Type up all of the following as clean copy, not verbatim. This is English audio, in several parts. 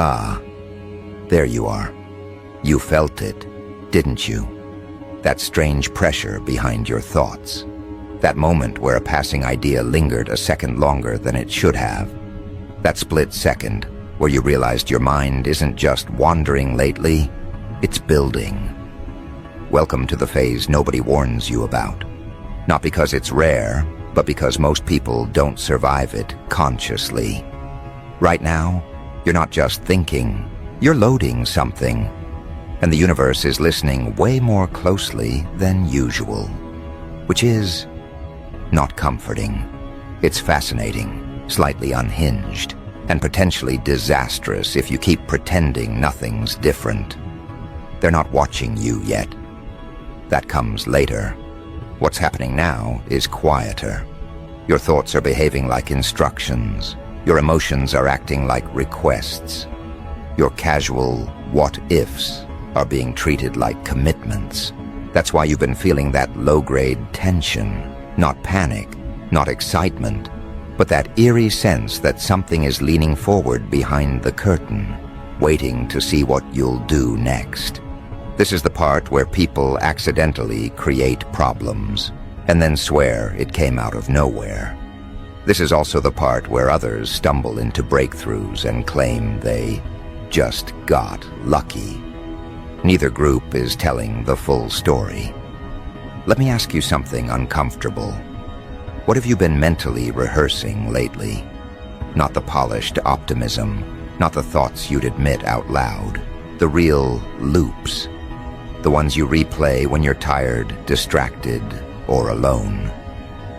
Ah, there you are. You felt it, didn't you? That strange pressure behind your thoughts. That moment where a passing idea lingered a second longer than it should have. That split second where you realized your mind isn't just wandering lately, it's building. Welcome to the phase nobody warns you about. Not because it's rare, but because most people don't survive it consciously. Right now, you're not just thinking, you're loading something. And the universe is listening way more closely than usual. Which is not comforting. It's fascinating, slightly unhinged, and potentially disastrous if you keep pretending nothing's different. They're not watching you yet. That comes later. What's happening now is quieter. Your thoughts are behaving like instructions. Your emotions are acting like requests. Your casual what-ifs are being treated like commitments. That's why you've been feeling that low-grade tension. Not panic, not excitement, but that eerie sense that something is leaning forward behind the curtain, waiting to see what you'll do next. This is the part where people accidentally create problems and then swear it came out of nowhere. This is also the part where others stumble into breakthroughs and claim they just got lucky. Neither group is telling the full story. Let me ask you something uncomfortable. What have you been mentally rehearsing lately? Not the polished optimism, not the thoughts you'd admit out loud. The real loops. The ones you replay when you're tired, distracted, or alone.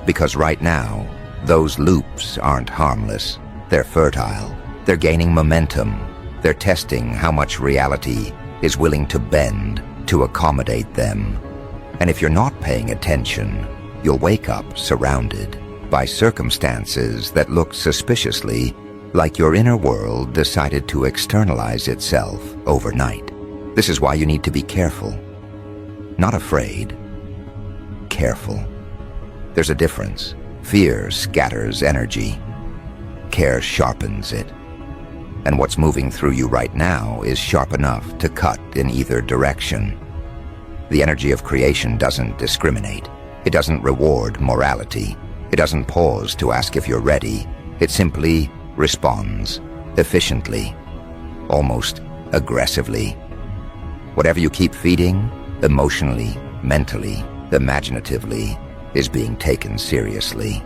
Because right now, those loops aren't harmless. They're fertile. They're gaining momentum. They're testing how much reality is willing to bend to accommodate them. And if you're not paying attention, you'll wake up surrounded by circumstances that look suspiciously like your inner world decided to externalize itself overnight. This is why you need to be careful. Not afraid. Careful. There's a difference. Fear scatters energy. Care sharpens it. And what's moving through you right now is sharp enough to cut in either direction. The energy of creation doesn't discriminate. It doesn't reward morality. It doesn't pause to ask if you're ready. It simply responds efficiently, almost aggressively. Whatever you keep feeding, emotionally, mentally, imaginatively, is being taken seriously.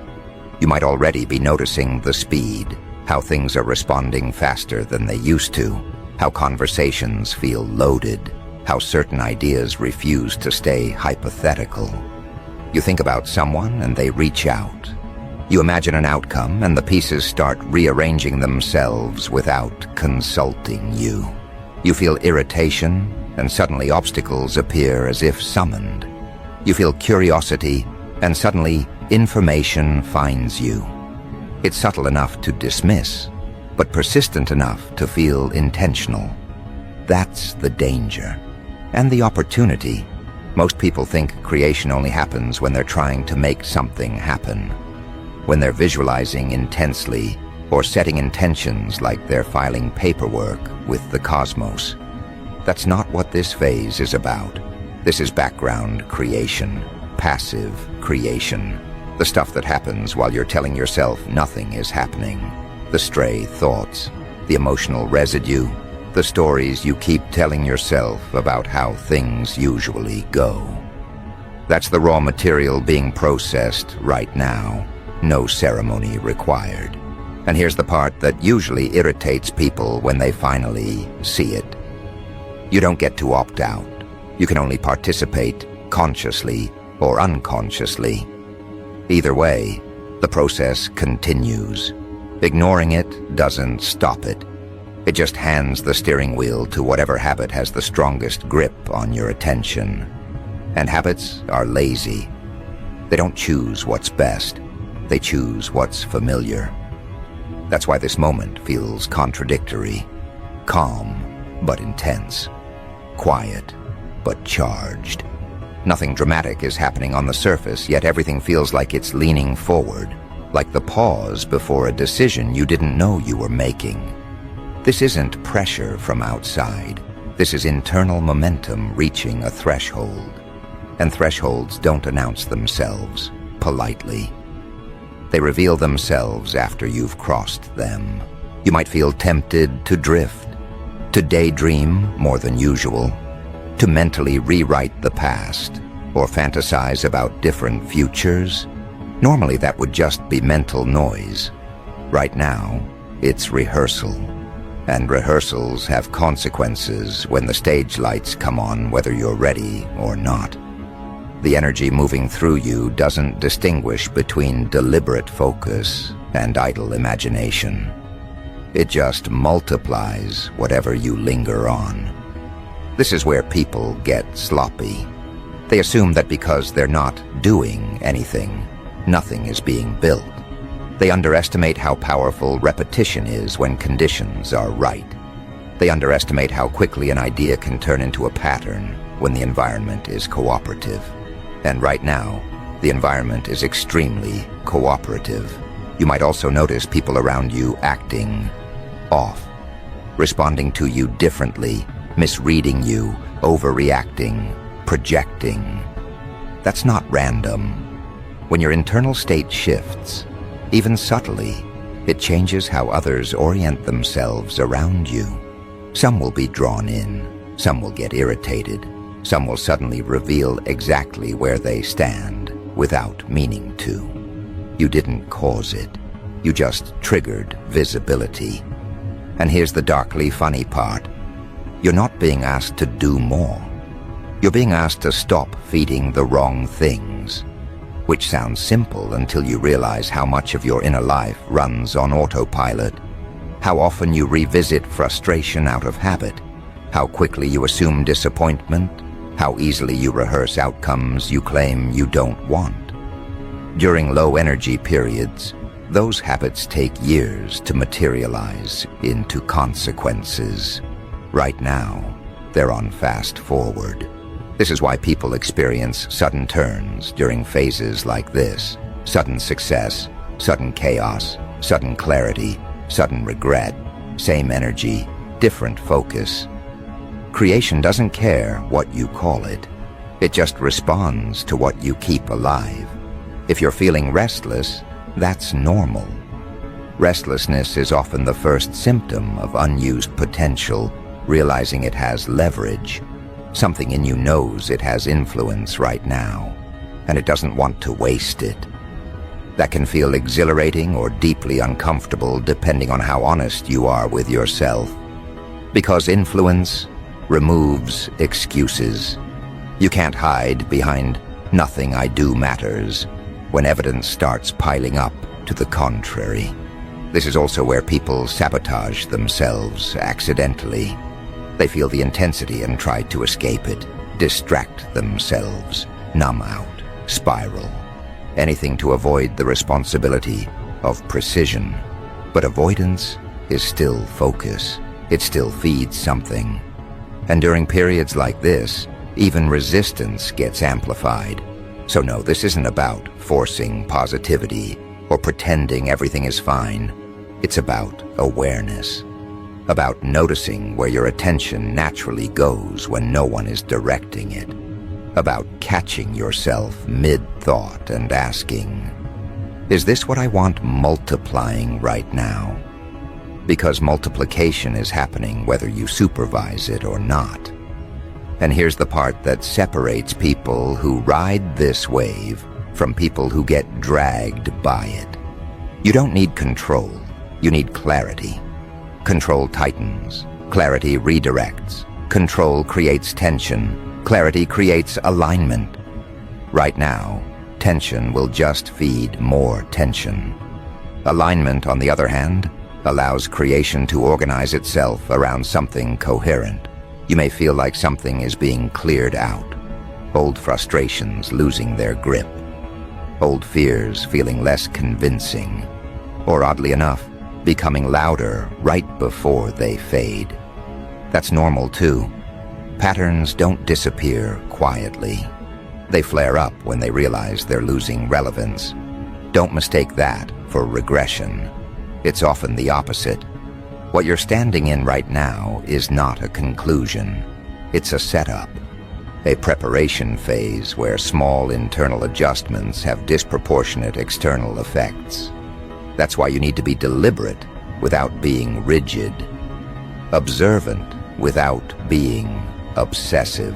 You might already be noticing the speed, how things are responding faster than they used to, how conversations feel loaded, how certain ideas refuse to stay hypothetical. You think about someone and they reach out. You imagine an outcome and the pieces start rearranging themselves without consulting you. You feel irritation and suddenly obstacles appear as if summoned. You feel curiosity and suddenly information finds you. It's subtle enough to dismiss, but persistent enough to feel intentional. That's the danger. And the opportunity. Most people think creation only happens when they're trying to make something happen. When they're visualizing intensely or setting intentions like they're filing paperwork with the cosmos. That's not what this phase is about. This is background creation, passive creation. The stuff that happens while you're telling yourself nothing is happening. The stray thoughts, the emotional residue, the stories you keep telling yourself about how things usually go. That's the raw material being processed right now. No ceremony required. And here's the part that usually irritates people when they finally see it. You don't get to opt out. You can only participate consciously or unconsciously. Either way, the process continues. Ignoring it doesn't stop it. It just hands the steering wheel to whatever habit has the strongest grip on your attention. And habits are lazy. They don't choose what's best. They choose what's familiar. That's why this moment feels contradictory. Calm, but intense. Quiet, but charged. Nothing dramatic is happening on the surface, yet everything feels like it's leaning forward, like the pause before a decision you didn't know you were making. This isn't pressure from outside. This is internal momentum reaching a threshold. And thresholds don't announce themselves politely. They reveal themselves after you've crossed them. You might feel tempted to drift, to daydream more than usual, to mentally rewrite the past, or fantasize about different futures. Normally that would just be mental noise. Right now, it's rehearsal. And rehearsals have consequences when the stage lights come on, whether you're ready or not. The energy moving through you doesn't distinguish between deliberate focus and idle imagination. It just multiplies whatever you linger on. This is where people get sloppy. They assume that because they're not doing anything, nothing is being built. They underestimate how powerful repetition is when conditions are right. They underestimate how quickly an idea can turn into a pattern when the environment is cooperative. And right now, the environment is extremely cooperative. You might also notice people around you acting off, responding to you differently, misreading you, overreacting, projecting. That's not random. When your internal state shifts, even subtly, it changes how others orient themselves around you. Some will be drawn in, some will get irritated, some will suddenly reveal exactly where they stand without meaning to. You didn't cause it. You just triggered visibility. And here's the darkly funny part. You're not being asked to do more. You're being asked to stop feeding the wrong things, which sounds simple until you realize how much of your inner life runs on autopilot, how often you revisit frustration out of habit, how quickly you assume disappointment, how easily you rehearse outcomes you claim you don't want. During low-energy periods, those habits take years to materialize into consequences. Right now, they're on fast forward. This is why people experience sudden turns during phases like this. Sudden success, sudden chaos, sudden clarity, sudden regret, same energy, different focus. Creation doesn't care what you call it. It just responds to what you keep alive. If you're feeling restless, that's normal. Restlessness is often the first symptom of unused potential, realizing it has leverage. Something in you knows it has influence right now, and it doesn't want to waste it. That can feel exhilarating or deeply uncomfortable depending on how honest you are with yourself. Because influence removes excuses. You can't hide behind "nothing I do matters" when evidence starts piling up to the contrary. This is also where people sabotage themselves accidentally. They feel the intensity and try to escape it, distract themselves, numb out, spiral. Anything to avoid the responsibility of precision. But avoidance is still focus. It still feeds something. And during periods like this, even resistance gets amplified. So no, this isn't about forcing positivity or pretending everything is fine. It's about awareness. About noticing where your attention naturally goes when no one is directing it. About catching yourself mid-thought and asking, is this what I want multiplying right now? Because multiplication is happening whether you supervise it or not. And here's the part that separates people who ride this wave from people who get dragged by it. You don't need control, you need clarity. Control tightens, clarity redirects. Control creates tension, clarity creates alignment. Right now, tension will just feed more tension. Alignment, on the other hand, allows creation to organize itself around something coherent. You may feel like something is being cleared out. Old frustrations losing their grip. Old fears feeling less convincing. Or oddly enough, becoming louder right before they fade. That's normal too. Patterns don't disappear quietly. They flare up when they realize they're losing relevance. Don't mistake that for regression. It's often the opposite. What you're standing in right now is not a conclusion. It's a setup, a preparation phase where small internal adjustments have disproportionate external effects. That's why you need to be deliberate without being rigid, observant without being obsessive,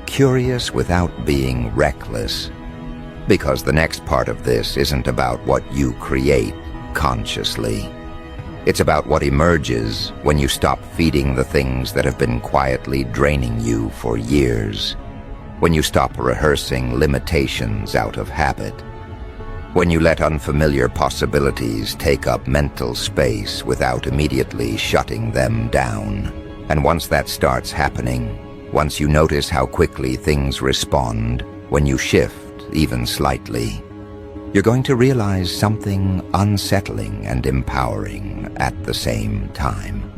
curious without being reckless. Because the next part of this isn't about what you create consciously. It's about what emerges when you stop feeding the things that have been quietly draining you for years, when you stop rehearsing limitations out of habit, when you let unfamiliar possibilities take up mental space without immediately shutting them down. And once that starts happening, once you notice how quickly things respond, when you shift even slightly, you're going to realize something unsettling and empowering at the same time.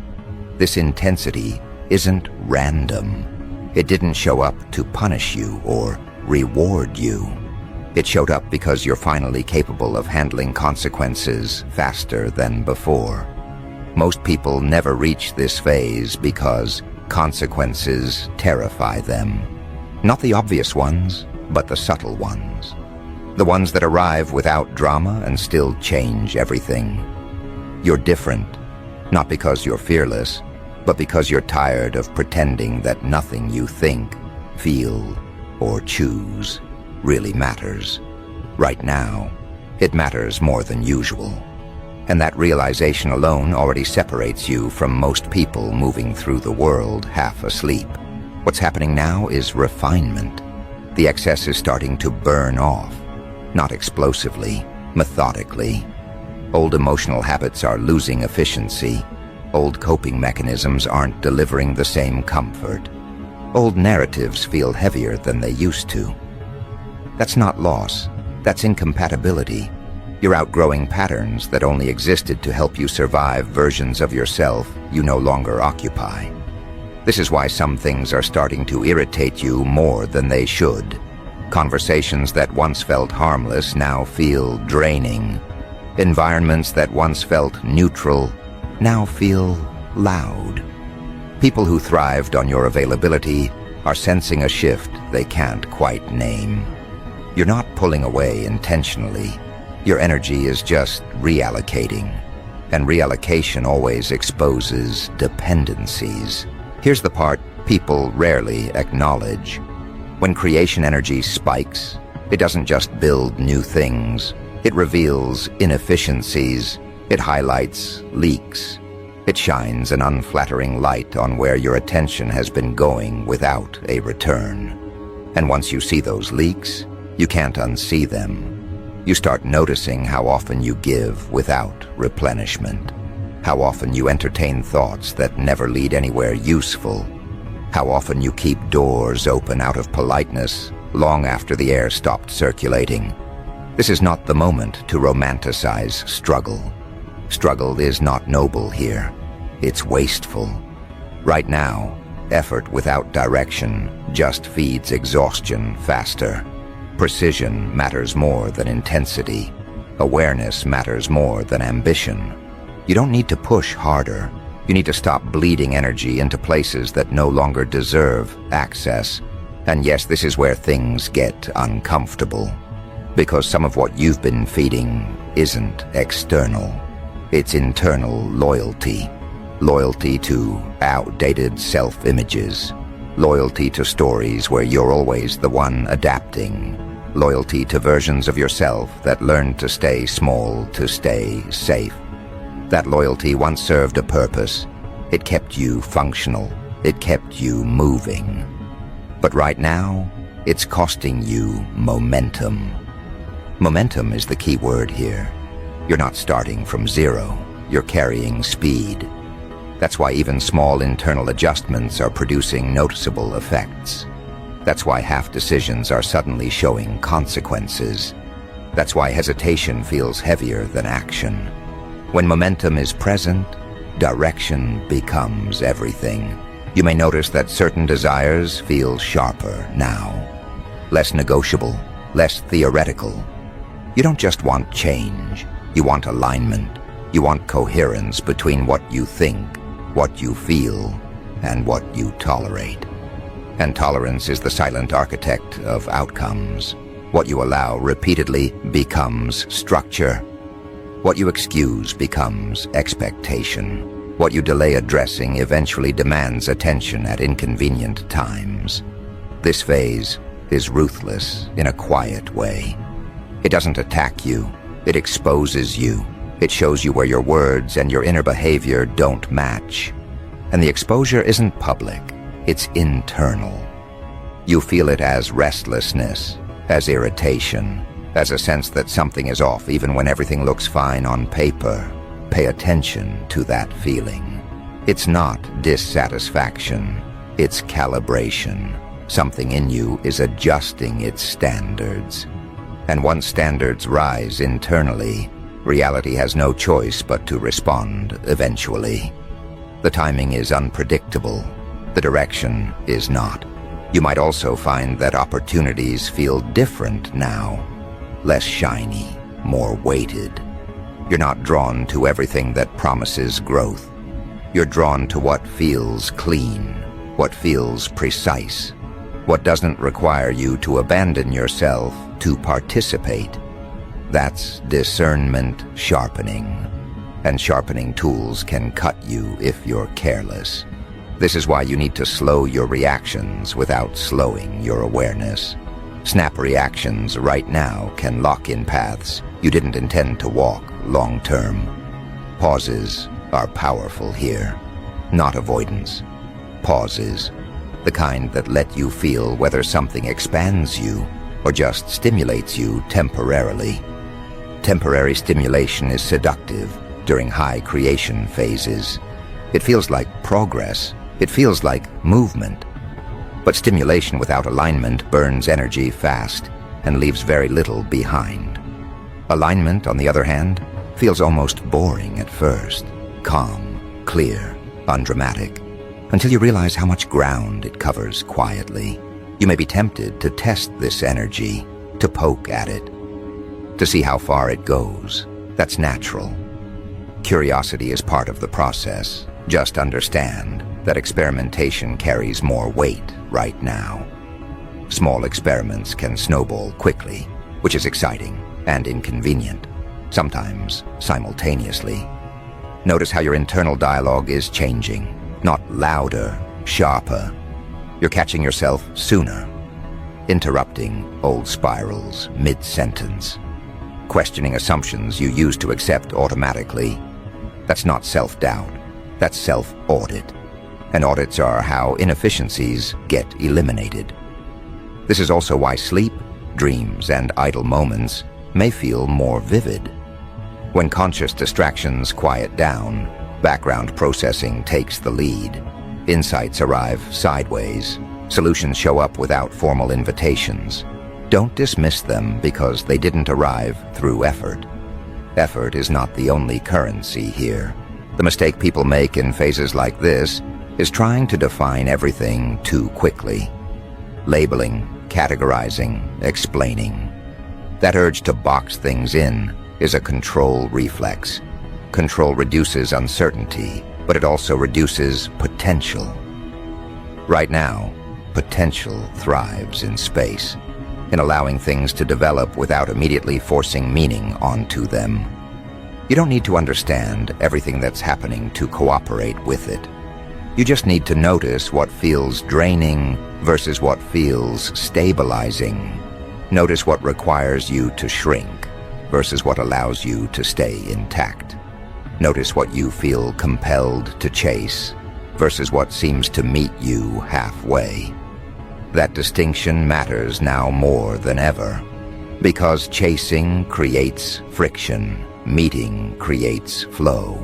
This intensity isn't random. It didn't show up to punish you or reward you. It showed up because you're finally capable of handling consequences faster than before. Most people never reach this phase because consequences terrify them. Not the obvious ones, but the subtle ones. The ones that arrive without drama and still change everything. You're different, not because you're fearless, but because you're tired of pretending that nothing you think, feel, or choose really matters. Right now, it matters more than usual. And that realization alone already separates you from most people moving through the world half asleep. What's happening now is refinement. The excess is starting to burn off. Not explosively, methodically. Old emotional habits are losing efficiency. Old coping mechanisms aren't delivering the same comfort. Old narratives feel heavier than they used to. That's not loss. That's incompatibility. You're outgrowing patterns that only existed to help you survive versions of yourself you no longer occupy. This is why some things are starting to irritate you more than they should. Conversations that once felt harmless now feel draining. Environments that once felt neutral now feel loud. People who thrived on your availability are sensing a shift they can't quite name. You're not pulling away intentionally. Your energy is just reallocating. And reallocation always exposes dependencies. Here's the part people rarely acknowledge. When creation energy spikes, it doesn't just build new things. It reveals inefficiencies. It highlights leaks. It shines an unflattering light on where your attention has been going without a return. And once you see those leaks, you can't unsee them. You start noticing how often you give without replenishment. How often you entertain thoughts that never lead anywhere useful. How often you keep doors open out of politeness long after the air stopped circulating. This is not the moment to romanticize struggle. Struggle is not noble here. It's wasteful. Right now, effort without direction just feeds exhaustion faster. Precision matters more than intensity. Awareness matters more than ambition. You don't need to push harder. You need to stop bleeding energy into places that no longer deserve access. And yes, this is where things get uncomfortable. Because some of what you've been feeding isn't external. It's internal loyalty. Loyalty to outdated self-images. Loyalty to stories where you're always the one adapting. Loyalty to versions of yourself that learned to stay small to stay safe. That loyalty once served a purpose. It kept you functional. It kept you moving. But right now, it's costing you momentum. Momentum is the key word here. You're not starting from zero. You're carrying speed. That's why even small internal adjustments are producing noticeable effects. That's why half decisions are suddenly showing consequences. That's why hesitation feels heavier than action. When momentum is present, direction becomes everything. You may notice that certain desires feel sharper now. Less negotiable, less theoretical. You don't just want change, you want alignment. You want coherence between what you think, what you feel, and what you tolerate. And tolerance is the silent architect of outcomes. What you allow repeatedly becomes structure. What you excuse becomes expectation. What you delay addressing eventually demands attention at inconvenient times. This phase is ruthless in a quiet way. It doesn't attack you, it exposes you. It shows you where your words and your inner behavior don't match. And the exposure isn't public, it's internal. You feel it as restlessness, as irritation, as a sense that something is off even when everything looks fine on paper. Pay attention to that feeling. It's not dissatisfaction, it's calibration. Something in you is adjusting its standards. And once standards rise internally, reality has no choice but to respond eventually. The timing is unpredictable. The direction is not. You might also find that opportunities feel different now. Less shiny, more weighted. You're not drawn to everything that promises growth. You're drawn to what feels clean, what feels precise, what doesn't require you to abandon yourself to participate. That's discernment sharpening. And sharpening tools can cut you if you're careless. This is why you need to slow your reactions without slowing your awareness. Snap reactions right now can lock in paths you didn't intend to walk long term. Pauses are powerful here, not avoidance. Pauses, the kind that let you feel whether something expands you or just stimulates you temporarily. Temporary stimulation is seductive during high creation phases. It feels like progress. It feels like movement. But stimulation without alignment burns energy fast and leaves very little behind. Alignment, on the other hand, feels almost boring at first. Calm, clear, undramatic, until you realize how much ground it covers quietly. You may be tempted to test this energy, to poke at it, to see how far it goes. That's natural. Curiosity is part of the process. Just understand that experimentation carries more weight right now. Small experiments can snowball quickly, which is exciting and inconvenient, sometimes simultaneously. Notice how your internal dialogue is changing, not louder, sharper. You're catching yourself sooner, interrupting old spirals mid-sentence, questioning assumptions you used to accept automatically. That's not self-doubt, that's self-audit. And audits are how inefficiencies get eliminated. This is also why sleep, dreams, and idle moments may feel more vivid. When conscious distractions quiet down, background processing takes the lead. Insights arrive sideways. Solutions show up without formal invitations. Don't dismiss them because they didn't arrive through effort. Effort is not the only currency here. The mistake people make in phases like this is trying to define everything too quickly. Labeling, categorizing, explaining. That urge to box things in is a control reflex. Control reduces uncertainty, but it also reduces potential. Right now, potential thrives in space, in allowing things to develop without immediately forcing meaning onto them. You don't need to understand everything that's happening to cooperate with it. You just need to notice what feels draining versus what feels stabilizing. Notice what requires you to shrink versus what allows you to stay intact. Notice what you feel compelled to chase versus what seems to meet you halfway. That distinction matters now more than ever, because chasing creates friction, meeting creates flow.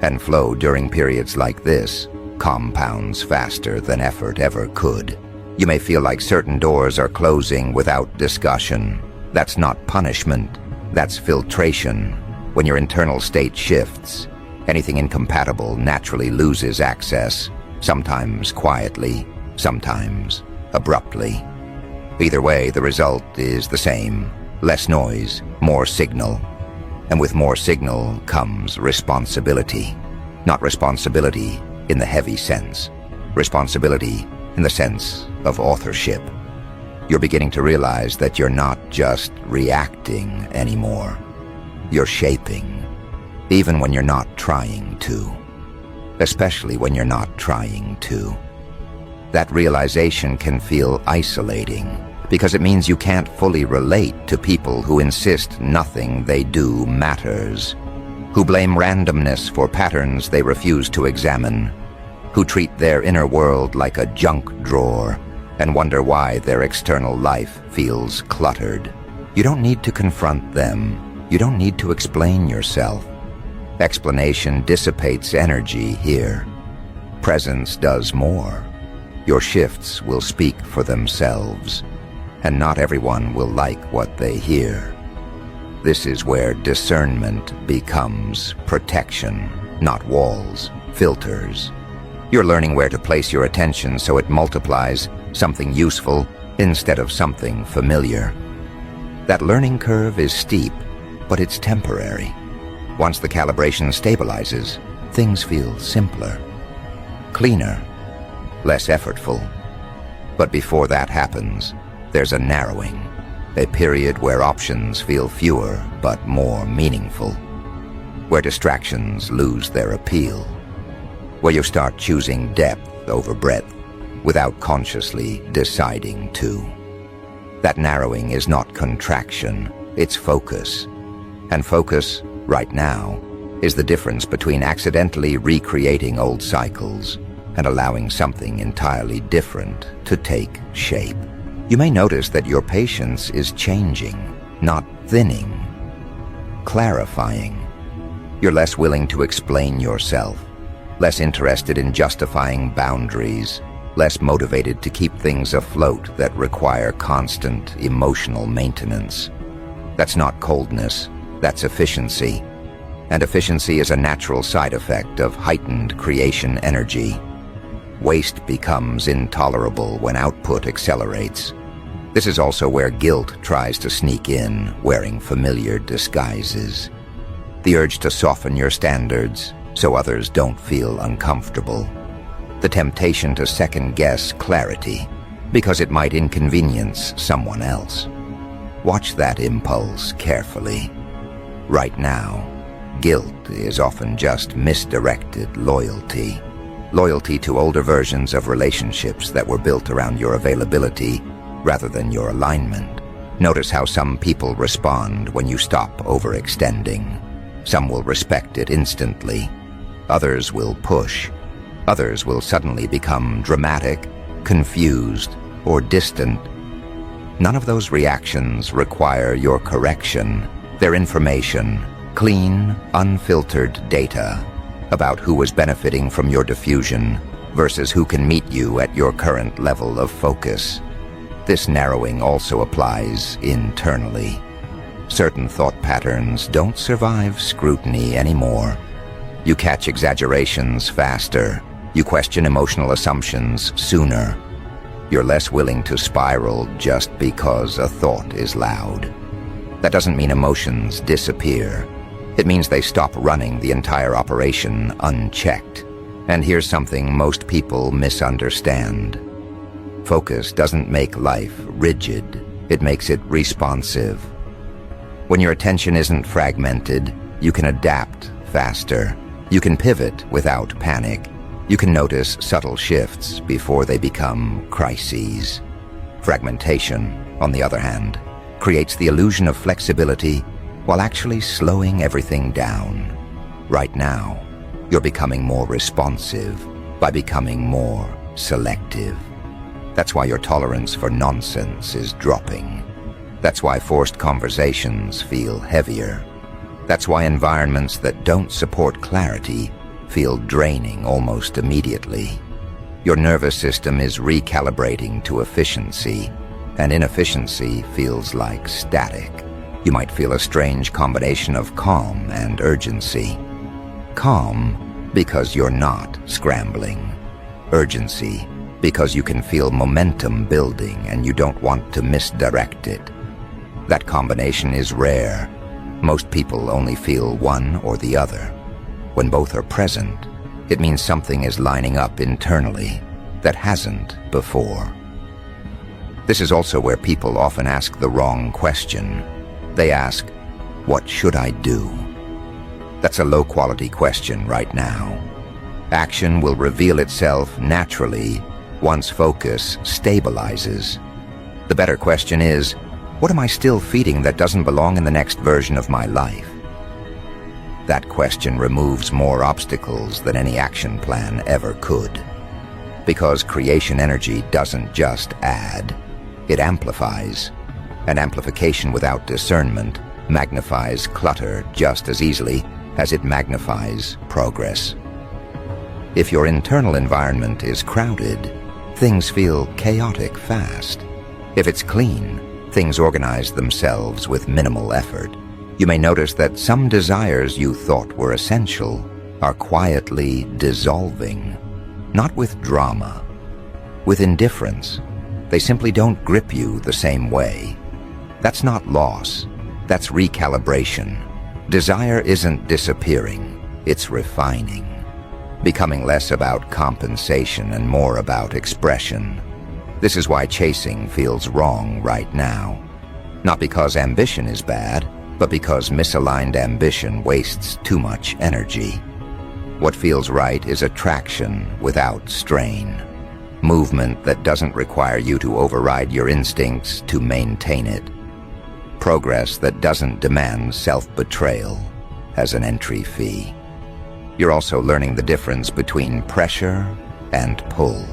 And flow during periods like this compounds faster than effort ever could. You may feel like certain doors are closing without discussion. That's not punishment, that's filtration. When your internal state shifts, anything incompatible naturally loses access, sometimes quietly, sometimes abruptly. Either way, the result is the same: less noise, more signal. And with more signal comes responsibility. Not responsibility in the heavy sense. Responsibility in the sense of authorship. You're beginning to realize that you're not just reacting anymore. You're shaping, even when you're not trying to. Especially when you're not trying to. That realization can feel isolating, because it means you can't fully relate to people who insist nothing they do matters, who blame randomness for patterns they refuse to examine, who treat their inner world like a junk drawer and wonder why their external life feels cluttered. You don't need to confront them. You don't need to explain yourself. Explanation dissipates energy here. Presence does more. Your shifts will speak for themselves, and not everyone will like what they hear. This is where discernment becomes protection, not walls, filters. You're learning where to place your attention so it multiplies something useful instead of something familiar. That learning curve is steep, but it's temporary. Once the calibration stabilizes, things feel simpler, cleaner, less effortful. But before that happens, there's a narrowing, a period where options feel fewer but more meaningful, where distractions lose their appeal, where you start choosing depth over breadth without consciously deciding to. That narrowing is not contraction, it's focus. And focus, right now, is the difference between accidentally recreating old cycles and allowing something entirely different to take shape. You may notice that your patience is changing, not thinning, clarifying. You're less willing to explain yourself, less interested in justifying boundaries, less motivated to keep things afloat that require constant emotional maintenance. That's not coldness, that's efficiency. And efficiency is a natural side effect of heightened creation energy. Waste becomes intolerable when output accelerates. This is also where guilt tries to sneak in, wearing familiar disguises. The urge to soften your standards so others don't feel uncomfortable. The temptation to second-guess clarity because it might inconvenience someone else. Watch that impulse carefully. Right now, guilt is often just misdirected loyalty. Loyalty to older versions of relationships that were built around your availability rather than your alignment. Notice how some people respond when you stop overextending. Some will respect it instantly. Others will push. Others will suddenly become dramatic, confused, or distant. None of those reactions require your correction. They're information, clean, unfiltered data about who was benefiting from your diffusion versus who can meet you at your current level of focus. This narrowing also applies internally. Certain thought patterns don't survive scrutiny anymore. You catch exaggerations faster. You question emotional assumptions sooner. You're less willing to spiral just because a thought is loud. That doesn't mean emotions disappear. It means they stop running the entire operation unchecked. And here's something most people misunderstand. Focus doesn't make life rigid. It makes it responsive. When your attention isn't fragmented, you can adapt faster. You can pivot without panic. You can notice subtle shifts before they become crises. Fragmentation, on the other hand, creates the illusion of flexibility while actually slowing everything down. Right now, you're becoming more responsive by becoming more selective. That's why your tolerance for nonsense is dropping. That's why forced conversations feel heavier. That's why environments that don't support clarity feel draining almost immediately. Your nervous system is recalibrating to efficiency, and inefficiency feels like static. You might feel a strange combination of calm and urgency. Calm because you're not scrambling. Urgency because you can feel momentum building and you don't want to misdirect it. That combination is rare, Most people only feel one or the other. When both are present, it means something is lining up internally that hasn't before. This is also where people often ask the wrong question. They ask, "What should I do?" That's a low-quality question right now. Action will reveal itself naturally once focus stabilizes. The better question is, what am I still feeding that doesn't belong in the next version of my life? That question removes more obstacles than any action plan ever could. Because creation energy doesn't just add, it amplifies. And amplification without discernment magnifies clutter just as easily as it magnifies progress. If your internal environment is crowded, things feel chaotic fast. If it's clean, things organize themselves with minimal effort. You may notice that some desires you thought were essential are quietly dissolving, not with drama, with indifference. They simply don't grip you the same way. That's not loss, that's recalibration. Desire isn't disappearing, it's refining, becoming less about compensation and more about expression. This is why chasing feels wrong right now. Not because ambition is bad, but because misaligned ambition wastes too much energy. What feels right is attraction without strain. Movement that doesn't require you to override your instincts to maintain it. Progress that doesn't demand self-betrayal as an entry fee. You're also learning the difference between pressure and pull.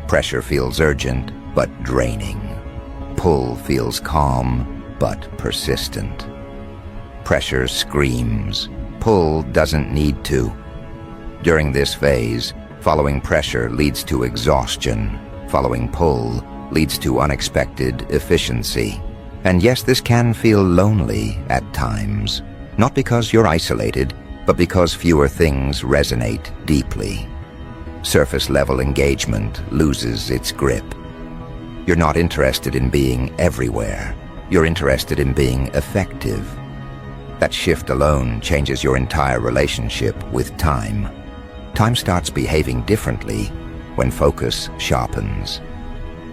Pressure feels urgent, but draining. Pull feels calm, but persistent. Pressure screams. Pull doesn't need to. During this phase, following pressure leads to exhaustion. Following pull leads to unexpected efficiency. And yes, this can feel lonely at times. Not because you're isolated, but because fewer things resonate deeply. Surface-level engagement loses its grip. You're not interested in being everywhere. You're interested in being effective. That shift alone changes your entire relationship with time. Time starts behaving differently when focus sharpens.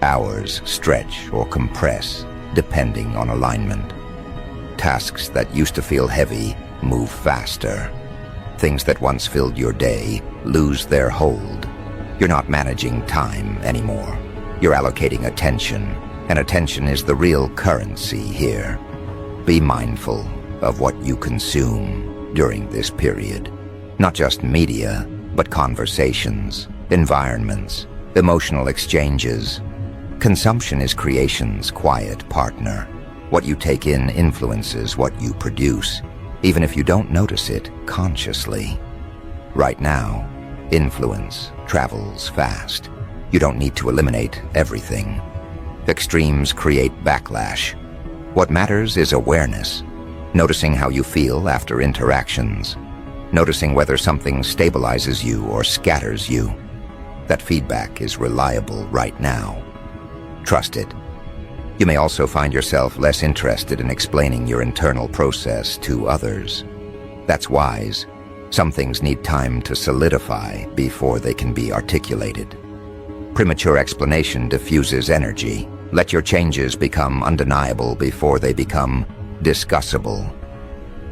Hours stretch or compress, depending on alignment. Tasks that used to feel heavy move faster. Things that once filled your day lose their hold. You're not managing time anymore. You're allocating attention, and attention is the real currency here. Be mindful of what you consume during this period. Not just media, but conversations, environments, emotional exchanges. Consumption is creation's quiet partner. What you take in influences what you produce, even if you don't notice it consciously. Right now, influence travels fast. You don't need to eliminate everything. Extremes create backlash. What matters is awareness. Noticing how you feel after interactions. Noticing whether something stabilizes you or scatters you. That feedback is reliable right now. Trust it. You may also find yourself less interested in explaining your internal process to others. That's wise. Some things need time to solidify before they can be articulated. Premature explanation diffuses energy. Let your changes become undeniable before they become discussable.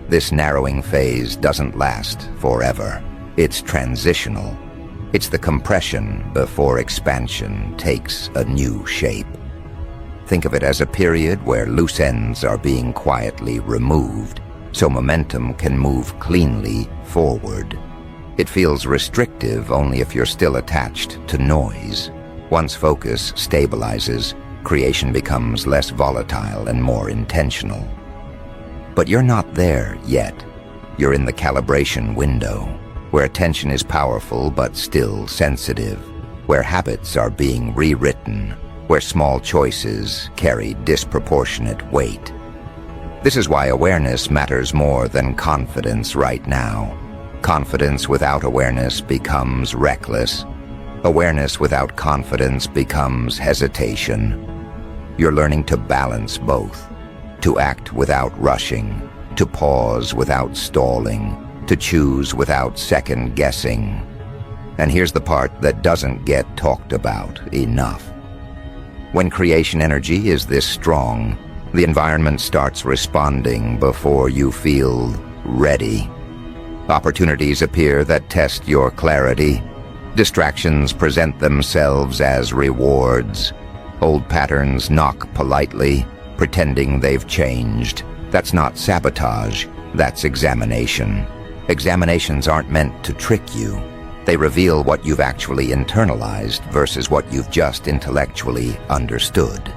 This narrowing phase doesn't last forever. It's transitional. It's the compression before expansion takes a new shape. Think of it as a period where loose ends are being quietly removed, so momentum can move cleanly forward. It feels restrictive only if you're still attached to noise. Once focus stabilizes, creation becomes less volatile and more intentional. But you're not there yet. You're in the calibration window, where attention is powerful but still sensitive, where habits are being rewritten, where small choices carry disproportionate weight. This is why awareness matters more than confidence right now. Confidence without awareness becomes reckless. Awareness without confidence becomes hesitation. You're learning to balance both, to act without rushing, to pause without stalling, to choose without second-guessing. And here's the part that doesn't get talked about enough. When creation energy is this strong, the environment starts responding before you feel ready. Opportunities appear that test your clarity. Distractions present themselves as rewards. Old patterns knock politely, pretending they've changed. That's not sabotage, that's examination. Examinations aren't meant to trick you. They reveal what you've actually internalized versus what you've just intellectually understood.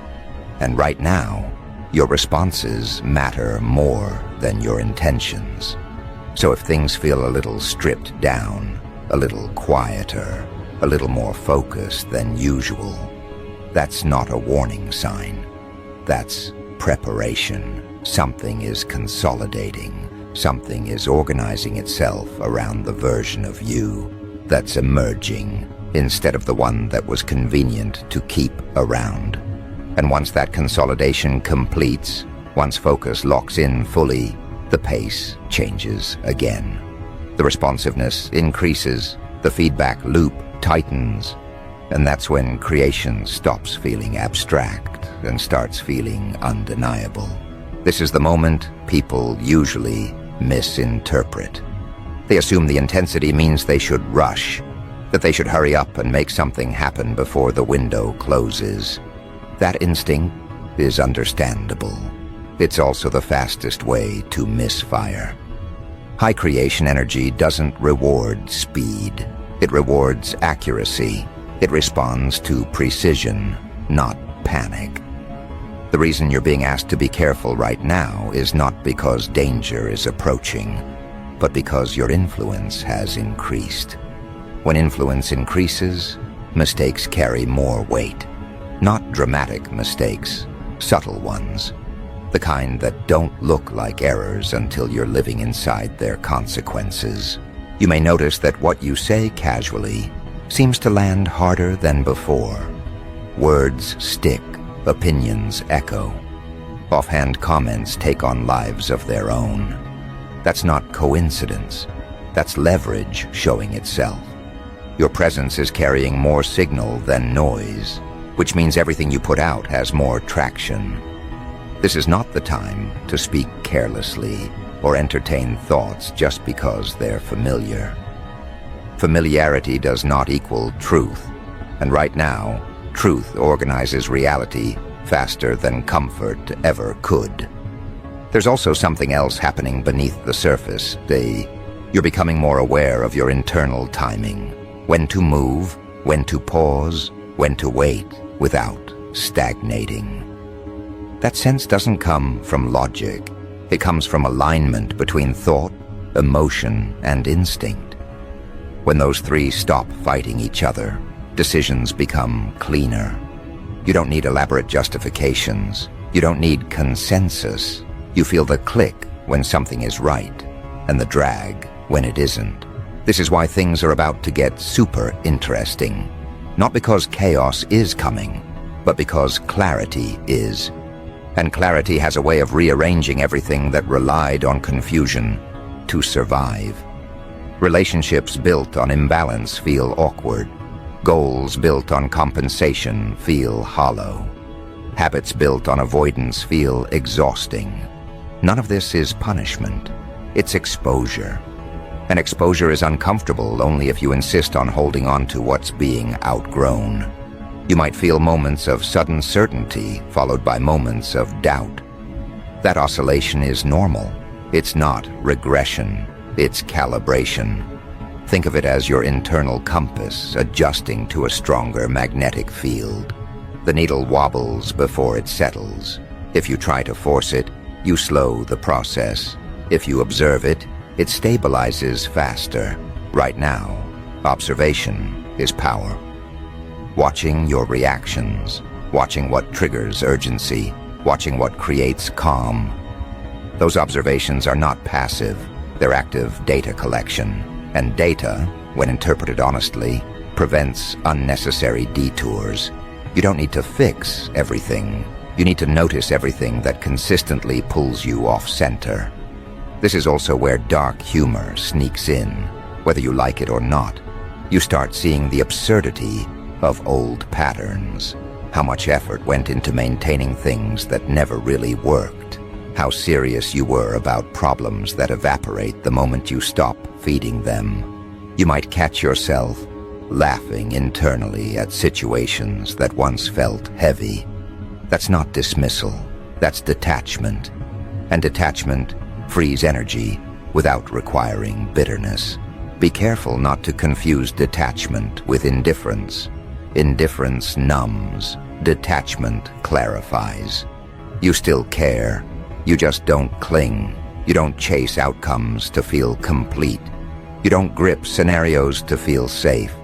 And right now, your responses matter more than your intentions. So if things feel a little stripped down, a little quieter, a little more focused than usual, that's not a warning sign. That's preparation. Something is consolidating. Something is organizing itself around the version of you that's emerging instead of the one that was convenient to keep around. And once that consolidation completes, once focus locks in fully, the pace changes again. The responsiveness increases, the feedback loop tightens, and that's when creation stops feeling abstract and starts feeling undeniable. This is the moment people usually misinterpret. They assume the intensity means they should rush, that they should hurry up and make something happen before the window closes. That instinct is understandable. It's also the fastest way to misfire. High creation energy doesn't reward speed. It rewards accuracy. It responds to precision, not panic. The reason you're being asked to be careful right now is not because danger is approaching, but because your influence has increased. When influence increases, mistakes carry more weight. Not dramatic mistakes, subtle ones. The kind that don't look like errors until you're living inside their consequences. You may notice that what you say casually seems to land harder than before. Words stick, opinions echo. Offhand comments take on lives of their own. That's not coincidence. That's leverage showing itself. Your presence is carrying more signal than noise, which means everything you put out has more traction. This is not the time to speak carelessly or entertain thoughts just because they're familiar. Familiarity does not equal truth, and right now, truth organizes reality faster than comfort ever could. There's also something else happening beneath the surface. You're becoming more aware of your internal timing. When to move, when to pause, when to wait without stagnating. That sense doesn't come from logic. It comes from alignment between thought, emotion, and instinct. When those three stop fighting each other, decisions become cleaner. You don't need elaborate justifications. You don't need consensus. You feel the click when something is right, and the drag when it isn't. This is why things are about to get super interesting. Not because chaos is coming, but because clarity is. And clarity has a way of rearranging everything that relied on confusion to survive. Relationships built on imbalance feel awkward. Goals built on compensation feel hollow. Habits built on avoidance feel exhausting. None of this is punishment. It's exposure. And exposure is uncomfortable only if you insist on holding on to what's being outgrown. You might feel moments of sudden certainty followed by moments of doubt. That oscillation is normal. It's not regression. It's calibration. Think of it as your internal compass adjusting to a stronger magnetic field. The needle wobbles before it settles. If you try to force it, you slow the process. If you observe it, it stabilizes faster. Right now, observation is power. Watching your reactions, watching what triggers urgency, watching what creates calm. Those observations are not passive, they're active data collection. And data, when interpreted honestly, prevents unnecessary detours. You don't need to fix everything. You need to notice everything that consistently pulls you off center. This is also where dark humor sneaks in, whether you like it or not. You start seeing the absurdity of old patterns, how much effort went into maintaining things that never really worked, how serious you were about problems that evaporate the moment you stop feeding them. You might catch yourself laughing internally at situations that once felt heavy. That's not dismissal, that's detachment. And detachment frees energy without requiring bitterness. Be careful not to confuse detachment with indifference. Indifference numbs, detachment clarifies. You still care, you just don't cling. You don't chase outcomes to feel complete. You don't grip scenarios to feel safe.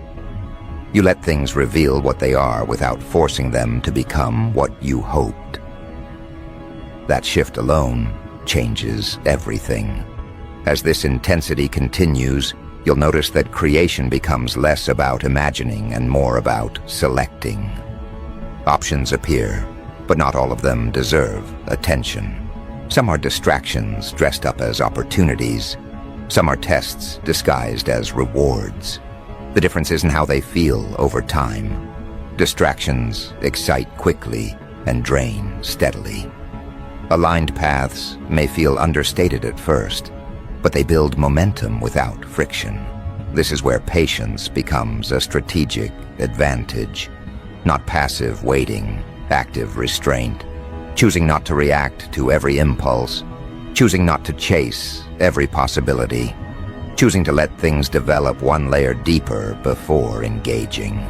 You let things reveal what they are without forcing them to become what you hoped. That shift alone changes everything. As this intensity continues, you'll notice that creation becomes less about imagining and more about selecting. Options appear, but not all of them deserve attention. Some are distractions dressed up as opportunities. Some are tests disguised as rewards. The difference is in how they feel over time. Distractions excite quickly and drain steadily. Aligned paths may feel understated at first, but they build momentum without friction. This is where patience becomes a strategic advantage, not passive waiting, active restraint, choosing not to react to every impulse, choosing not to chase every possibility, choosing to let things develop one layer deeper before engaging.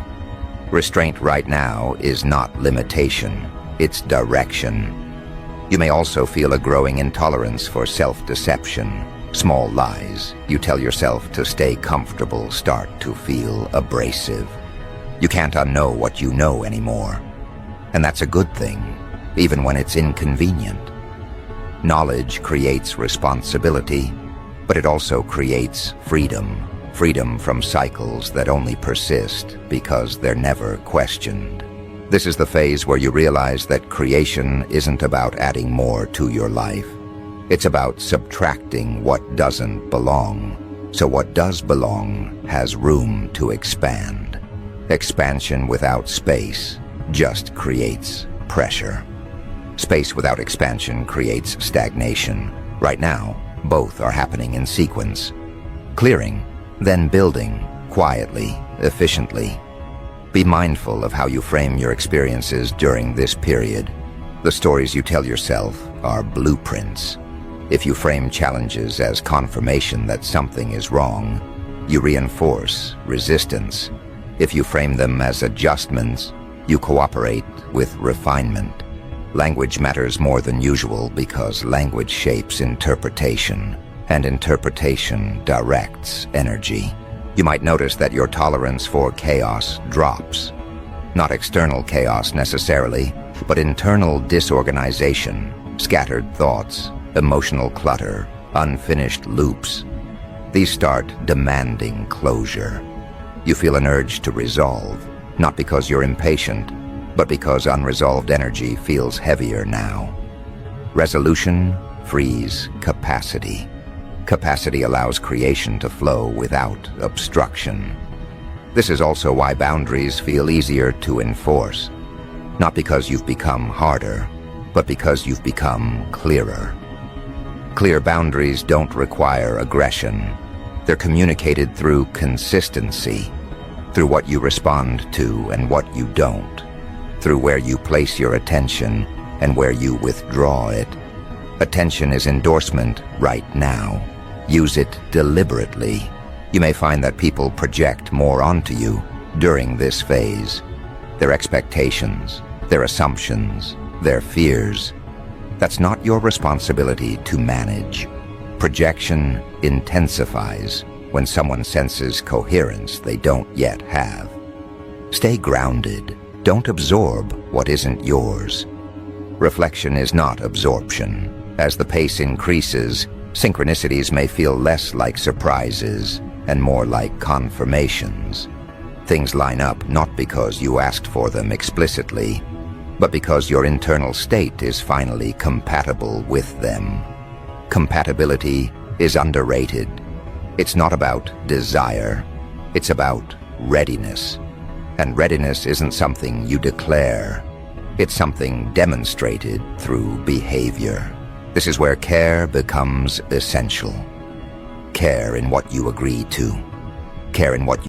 Restraint right now is not limitation, it's direction. You may also feel a growing intolerance for self-deception. Small lies you tell yourself to stay comfortable start to feel abrasive. You can't unknow what you know anymore. And that's a good thing, even when it's inconvenient. Knowledge creates responsibility, but it also creates freedom. Freedom from cycles that only persist because they're never questioned. This is the phase where you realize that creation isn't about adding more to your life. It's about subtracting what doesn't belong, so what does belong has room to expand. Expansion without space just creates pressure. Space without expansion creates stagnation. Right now, both are happening in sequence. Clearing, then building, quietly, efficiently. Be mindful of how you frame your experiences during this period. The stories you tell yourself are blueprints. If you frame challenges as confirmation that something is wrong, you reinforce resistance. If you frame them as adjustments, you cooperate with refinement. Language matters more than usual because language shapes interpretation, and interpretation directs energy. You might notice that your tolerance for chaos drops. Not external chaos necessarily, but internal disorganization, scattered thoughts, emotional clutter, unfinished loops. These start demanding closure. You feel an urge to resolve, not because you're impatient, but because unresolved energy feels heavier now. Resolution frees capacity. Capacity allows creation to flow without obstruction. This is also why boundaries feel easier to enforce. Not because you've become harder, but because you've become clearer. Clear boundaries don't require aggression. They're communicated through consistency, through what you respond to and what you don't, through where you place your attention and where you withdraw it. Attention is endorsement right now. Use it deliberately. You may find that people project more onto you during this phase. Their expectations, their assumptions, their fears. That's not your responsibility to manage. Projection intensifies when someone senses coherence they don't yet have. Stay grounded. Don't absorb what isn't yours. Reflection is not absorption. As the pace increases, synchronicities may feel less like surprises and more like confirmations. Things line up not because you asked for them explicitly, but because your internal state is finally compatible with them. Compatibility is underrated. It's not about desire, it's about readiness. And readiness isn't something you declare, it's something demonstrated through behavior. This is where care becomes essential. Care in what you agree to. Care in what